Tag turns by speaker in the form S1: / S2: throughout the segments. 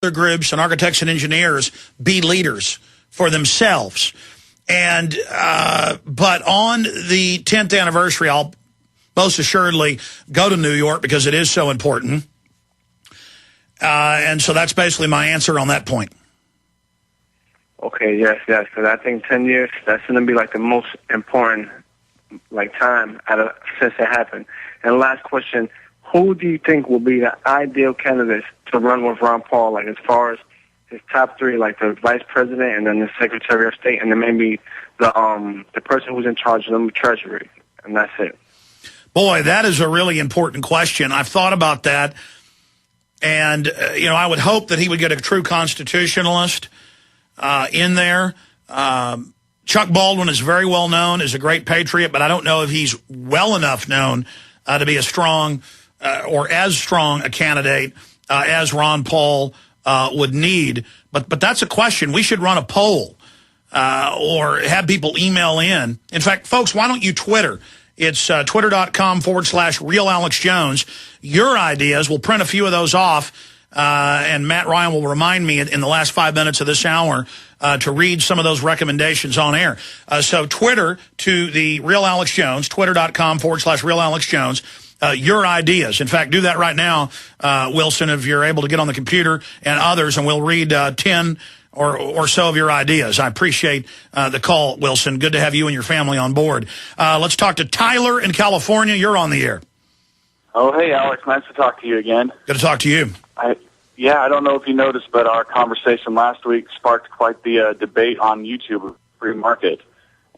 S1: other groups and architects and engineers be leaders for themselves. And but on the 10th anniversary, I'll most assuredly go to New York because it is so important. And so that's basically my answer on that point.
S2: Okay, yes, because I think 10 years, that's going to be like the most important time since it happened. And last question, who do you think will be the ideal candidate to run with Ron Paul, like as far as his top three, like the vice president and then the secretary of state and then maybe the person who's in charge of the treasury, and that's it?
S1: Boy, that is a really important question. I've thought about that, and I would hope that he would get a true constitutionalist in there. Chuck Baldwin is very well known as a great patriot, but I don't know if he's well enough known to be a strong or as strong a candidate as Ron Paul would need. But that's a question. We should run a poll or have people email in. In fact, folks, why don't you Twitter? It's twitter.com/RealAlexJones. Your ideas. We'll print a few of those off. And Matt Ryan will remind me in the last 5 minutes of this hour to read some of those recommendations on air. So Twitter to the Real Alex Jones, twitter.com/RealAlexJones. Your ideas. In fact, do that right now, Wilson, if you're able to get on the computer, and others, and we'll read 10 or so of your ideas. I appreciate the call, Wilson. Good to have you and your family on board. Let's talk to Tyler in California. You're on the air.
S3: Oh, hey, Alex. Nice to talk to you again.
S1: Good to talk to you.
S3: I don't know if you noticed, but our conversation last week sparked quite the debate on YouTube, free market.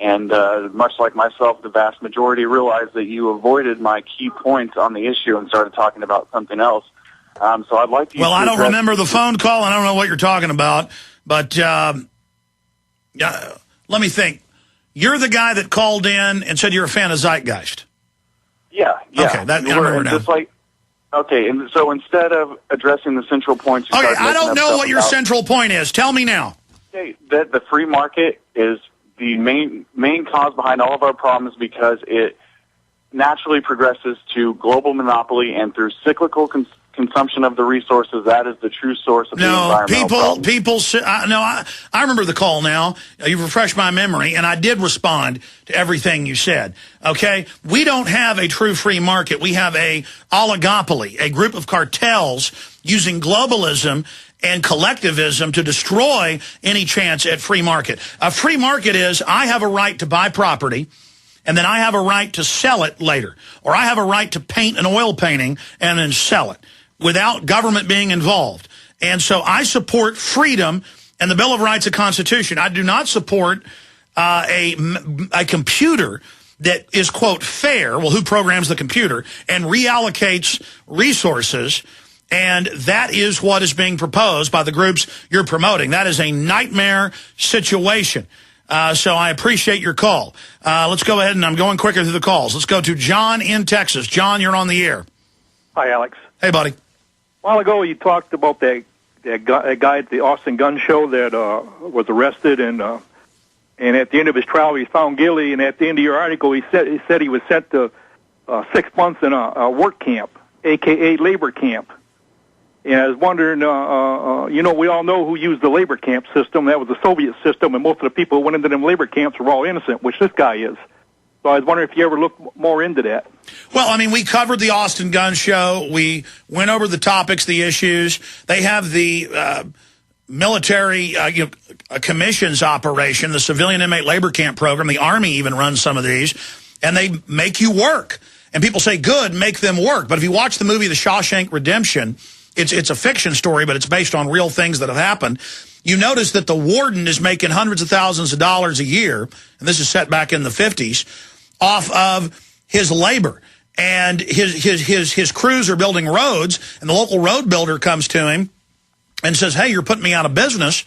S3: And much like myself, the vast majority realized that you avoided my key points on the issue and started talking about something else. So I'd like to...
S1: Well, I don't remember the phone call, and I don't know what you're talking about. But let me think. You're the guy that called in and said you're a fan of Zeitgeist.
S3: Yeah.
S1: Okay, I remember now.
S3: Okay, and so instead of addressing the central points...
S1: Okay, I don't know what your central point is. Tell me now.
S3: Okay, that the free market is the main cause behind all of our problems because it naturally progresses to global monopoly, and through cyclical consumption of the resources, that is the true source of the environmental problem. I remember the call now. You've refreshed my memory, and I did respond to everything you said. Okay? We don't have a true free market. We have a oligopoly, a group of cartels using globalism and collectivism to destroy any chance at free market. A free market is, I have a right to buy property, and then I have a right to sell it later. Or I have a right to paint an oil painting and then sell it without government being involved. And so I support freedom and the Bill of Rights and Constitution. I do not support a computer that is, quote, fair. Well, who programs the computer? And reallocates resources. And that is what is being proposed by the groups you're promoting. That is a nightmare situation. So I appreciate your call. Let's go ahead, and I'm going quicker through the calls. Let's go to John in Texas. John, you're on the air.
S4: Hi, Alex.
S1: Hey, buddy.
S4: A while ago, you talked about that guy at the Austin gun show that was arrested, and at the end of his trial, he was found guilty. And at the end of your article, he said he was sent to 6 months in a work camp, a.k.a. labor camp. And I was wondering, we all know who used the labor camp system. That was the Soviet system, and most of the people who went into them labor camps were all innocent, which this guy is. So I was wondering if you ever looked more into that.
S1: Well, I mean, we covered the Austin gun show. We went over the topics, the issues. They have the military commissions operation, the civilian inmate labor camp program. The Army even runs some of these, and they make you work. And people say, good, make them work. But if you watch the movie The Shawshank Redemption, it's a fiction story, but it's based on real things that have happened. You notice that the warden is making hundreds of thousands of dollars a year, and this is set back in the 50s, off of his labor. And his crews are building roads, and the local road builder comes to him and says, hey, you're putting me out of business.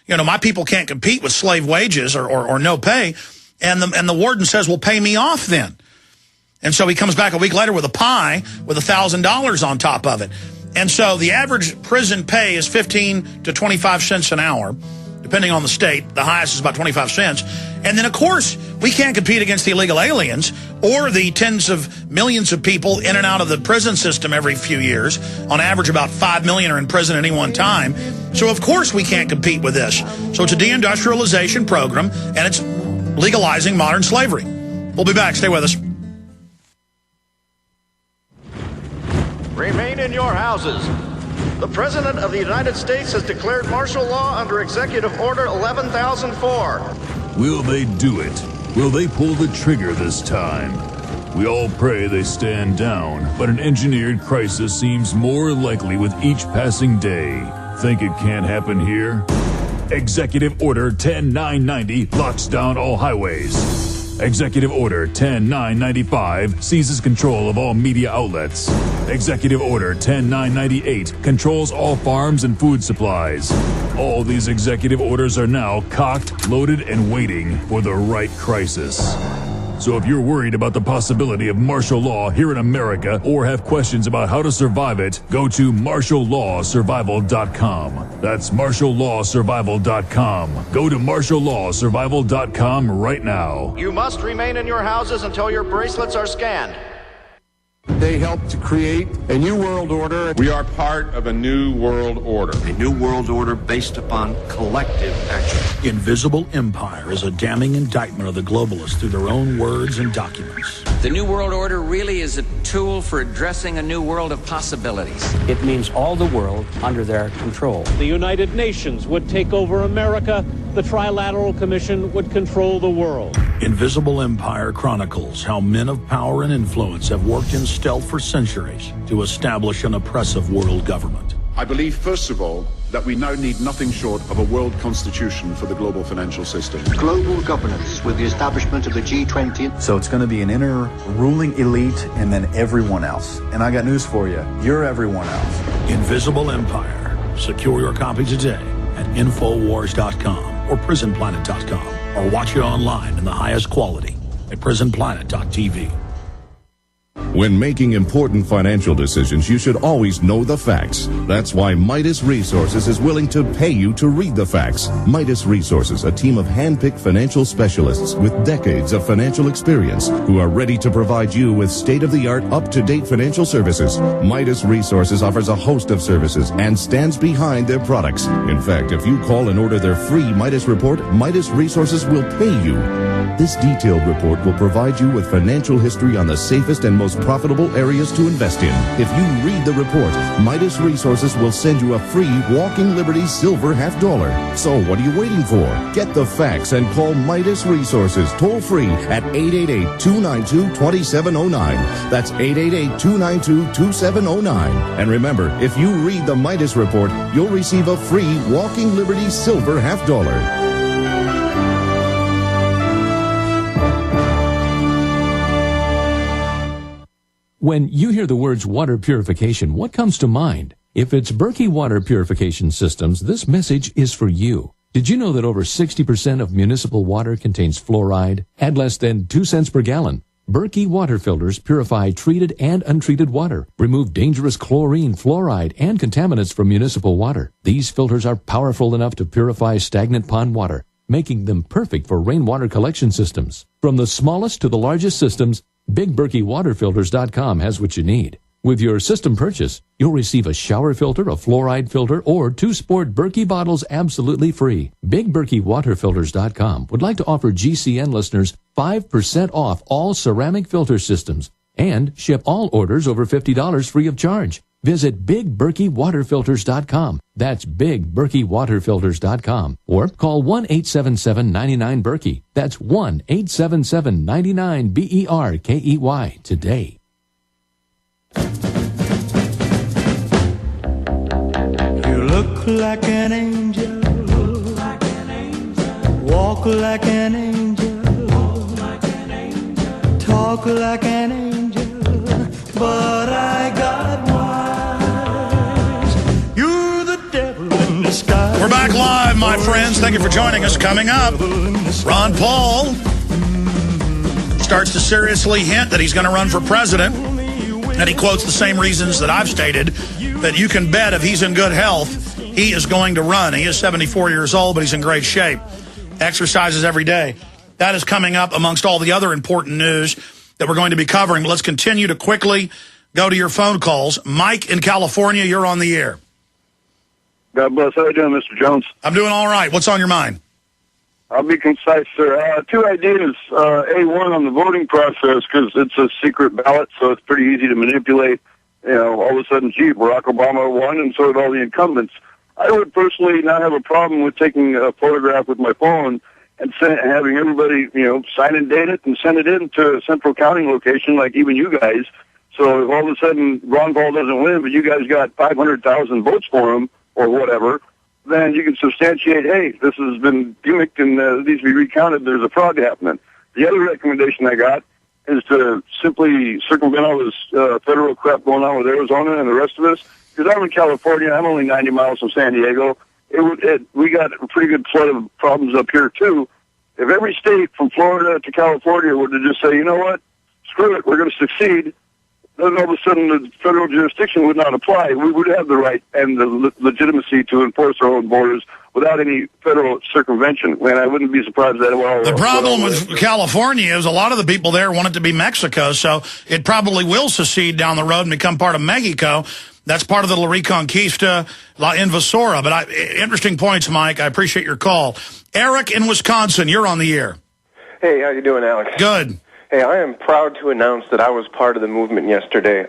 S1: My people can't compete with slave wages or no pay. And the warden says, well, pay me off then. And so he comes back a week later with a pie with $1,000 on top of it. And so the average prison pay is 15 to 25 cents an hour, depending on the state. The highest is about 25 cents. And then, of course, we can't compete against the illegal aliens or the tens of millions of people in and out of the prison system every few years. On average, about 5 million are in prison at any one time. So, of course, we can't compete with this. So it's a deindustrialization program, and it's legalizing modern slavery. We'll be back. Stay with us.
S5: Remain in your houses. The President of the United States has declared martial law under Executive Order 11,004.
S6: Will they do it? Will they pull the trigger this time? We all pray they stand down, but an engineered crisis seems more likely with each passing day. Think it can't happen here? Executive Order 10990 locks down all highways. Executive Order 10995 seizes control of all media outlets. Executive Order 10998 controls all farms and food supplies. All these executive orders are now cocked, loaded, and waiting for the right crisis. So if you're worried about the possibility of martial law here in America or have questions about how to survive it, go to martiallawsurvival.com. That's martiallawsurvival.com. Go to martiallawsurvival.com right now.
S5: You must remain in your houses until your bracelets are scanned.
S7: They helped to create a new world order.
S8: We are part of a new world order.
S9: A new world order based upon collective action.
S10: Invisible Empire is a damning indictment of the globalists through their own words and documents.
S11: The New World Order really is a tool for addressing a new world of possibilities.
S12: It means all the world under their control.
S13: The United Nations would take over America. The Trilateral Commission would control the world.
S10: Invisible Empire chronicles how men of power and influence have worked in stealth for centuries to establish an oppressive world government.
S14: I believe, first of all, that we now need nothing short of a world constitution for the global financial system.
S15: Global governance with the establishment of the G20.
S16: So it's going to be an inner ruling elite and then everyone else. And I got news for you. You're everyone else.
S10: Invisible Empire. Secure your copy today at Infowars.com or PrisonPlanet.com or watch it online in the highest quality at PrisonPlanet.tv.
S17: When making important financial decisions, you should always know the facts. That's why Midas Resources is willing to pay you to read the facts. Midas Resources, a team of hand-picked financial specialists with decades of financial experience who are ready to provide you with state-of-the-art, up-to-date financial services. Midas Resources offers a host of services and stands behind their products. In fact, if you call and order their free Midas report, Midas Resources will pay you. This detailed report will provide you with financial history on the safest and most profitable areas to invest in. If you read the report, Midas Resources will send you a free Walking Liberty silver $50. So what are you waiting for? Get the facts and call Midas Resources toll free at 888-292-2709. That's 888-292-2709. And remember, if you read the Midas report, you'll receive a free Walking Liberty silver $50.
S18: When you hear the words water purification, what comes to mind? If it's Berkey Water Purification Systems, this message is for you. Did you know that over 60% of municipal water contains fluoride at less than 2 cents per gallon? Berkey water filters purify treated and untreated water, remove dangerous chlorine, fluoride, and contaminants from municipal water. These filters are powerful enough to purify stagnant pond water, making them perfect for rainwater collection systems. From the smallest to the largest systems, BigBerkeyWaterFilters.com has what you need. With your system purchase, you'll receive a shower filter, a fluoride filter, or 2 sport Berkey bottles absolutely free. BigBerkeyWaterFilters.com would like to offer GCN listeners 5% off all ceramic filter systems and ship all orders over $50 free of charge. Visit BigBerkeyWaterFilters.com. That's BigBerkeyWaterFilters.com. Or call 1-877-99-BERKEY. That's 1-877-99-BERKEY today.
S19: You look like an angel. Walk like an angel. Talk like an angel. But I got
S1: We're back live, my friends. Thank you for joining us. Coming up, Ron Paul starts to seriously hint that he's going to run for president. And he quotes the same reasons that I've stated, that you can bet if he's in good health, he is going to run. He is 74 years old, but he's in great shape. Exercises every day. That is coming up amongst all the other important news that we're going to be covering. Let's continue to quickly go to your phone calls. Mike in California, you're on the air.
S20: God bless. How are you doing, Mr. Jones?
S1: I'm doing all right. What's on your mind?
S20: I'll be concise, sir. Two ideas. A1 on the voting process, because it's a secret ballot, so it's pretty easy to manipulate. You know, all of a sudden, gee, Barack Obama won, and so did all the incumbents. I would personally not have a problem with taking a photograph with my phone and having everybody, you know, sign and date it and send it in to a central counting location, like even you guys. So if all of a sudden Ron Paul doesn't win, but you guys got 500,000 votes for him or whatever, then you can substantiate, hey, this has been gimmicked and needs to be recounted. There's a fraud happening. The other recommendation I got is to simply circumvent all this federal crap going on with Arizona and the rest of us. Because I'm in California, I'm only 90 miles from San Diego. We got a pretty good flood of problems up here, too. If every state from Florida to California were to just say, you know what, screw it, we're going to succeed, then all of a sudden the federal jurisdiction would not apply. We would have the right and the legitimacy to enforce our own borders without any federal circumvention. And I wouldn't be surprised that
S1: the problem with California is a lot of the people there want it to be Mexico, so it probably will secede down the road and become part of Mexico. That's part of the La Reconquista, La Invasora. But interesting points, Mike. I appreciate your call. Eric in Wisconsin, you're on the air.
S21: Hey, how you doing, Alex?
S1: Good.
S21: Hey, I am proud to announce that I was part of the movement yesterday.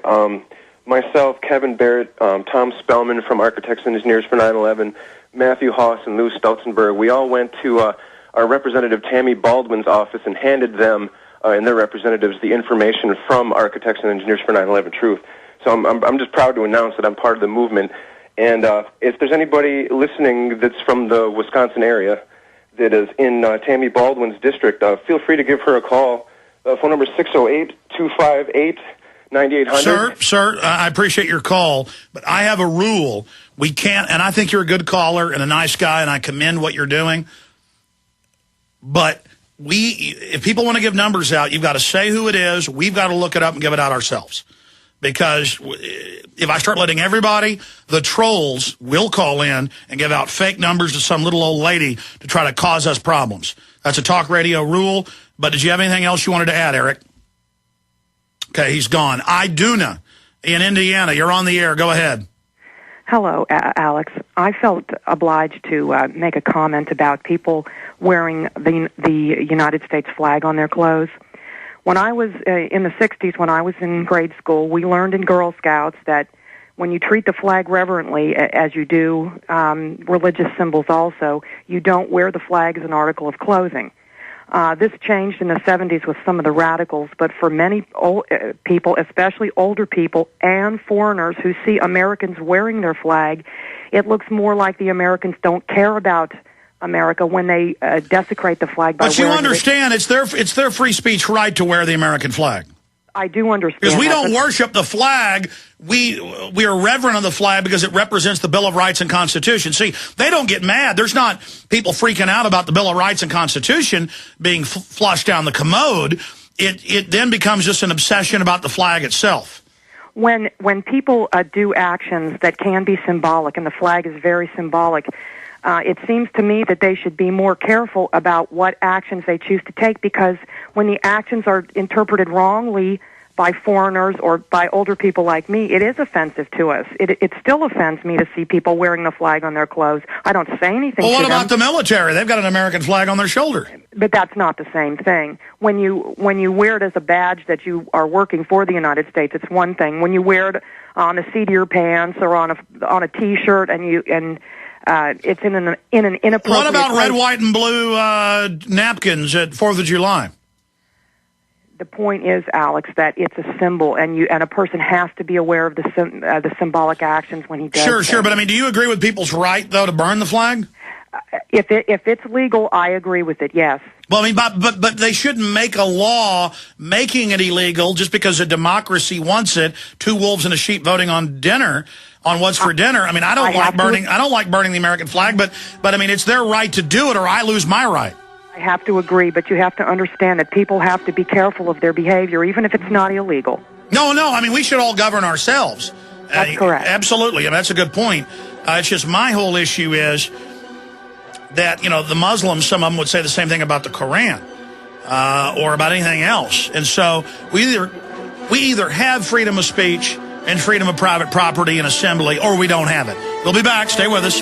S21: Myself, Kevin Barrett, Tom Spellman from Architects and Engineers for 9/11, Matthew Haas, and Lou Stolzenberg, we all went to our Representative Tammy Baldwin's office and handed them and their representatives the information from Architects and Engineers for 9/11 Truth. So I'm just proud to announce that I'm part of the movement. And if there's anybody listening that's from the Wisconsin area that is in Tammy Baldwin's district, feel free to give her a call. Phone number is 608-258-9800.
S1: Sir, I appreciate your call, but I have a rule. We can't, and I think you're a good caller and a nice guy, and I commend what you're doing. But if people want to give numbers out, you've got to say who it is. We've got to look it up and give it out ourselves. Because if I start letting everybody, the trolls will call in and give out fake numbers to some little old lady to try to cause us problems. That's a talk radio rule. But did you have anything else you wanted to add, Eric? Okay, he's gone. Iduna in Indiana, you're on the air. Go ahead.
S22: Hello, Alex. I felt obliged to make a comment about people wearing the United States flag on their clothes. When I was in the 60s, when I was in grade school, we learned in Girl Scouts that when you treat the flag reverently, as you do religious symbols also, you don't wear the flag as an article of clothing. This changed in the 70s with some of the radicals, but for many people, especially older people and foreigners who see Americans wearing their flag, it looks more like the Americans don't care about America when they desecrate the flag by
S1: wearing it. But you understand, it's their free speech right to wear the American flag.
S22: I do understand.
S1: Because we don't worship the flag. We are reverent of the flag because it represents the Bill of Rights and Constitution. See, they don't get mad. There's not people freaking out about the Bill of Rights and Constitution being flushed down the commode. It then becomes just an obsession about the flag itself.
S22: When people do actions that can be symbolic, and the flag is very symbolic, it seems to me that they should be more careful about what actions they choose to take, because when the actions are interpreted wrongly by foreigners or by older people like me, it is offensive to us. It still offends me to see people wearing the flag on their clothes. I don't say anything to them.
S1: Well, what about the military? They've got an American flag on their shoulder.
S22: But that's not the same thing. When you wear it as a badge that you are working for the United States, it's one thing. When you wear it on the seat of your pants or on a T-shirt and it's in an inappropriate
S1: What about
S22: place.
S1: red, white, and blue napkins at 4th of July?
S22: The point is, Alex, that it's a symbol, and a person has to be aware of the symbolic actions when he does.
S1: Sure, but I mean, do you agree with people's right though to burn the flag?
S22: If it's legal, I agree with it. Yes.
S1: Well, I mean, but they shouldn't make a law making it illegal just because a democracy wants it. 2 wolves and a sheep voting on what's for dinner. I mean, I don't like burning the American flag, but I mean, it's their right to do it, or I lose my right.
S22: I have to agree, but you have to understand that people have to be careful of their behavior, even if it's not illegal.
S1: No, I mean, we should all govern ourselves.
S22: That's correct.
S1: Absolutely. I mean, that's a good point. It's just my whole issue is that, you know, the Muslims, some of them would say the same thing about the Quran or about anything else. And so we either have freedom of speech and freedom of private property and assembly, or we don't have it. We'll be back. Stay with us.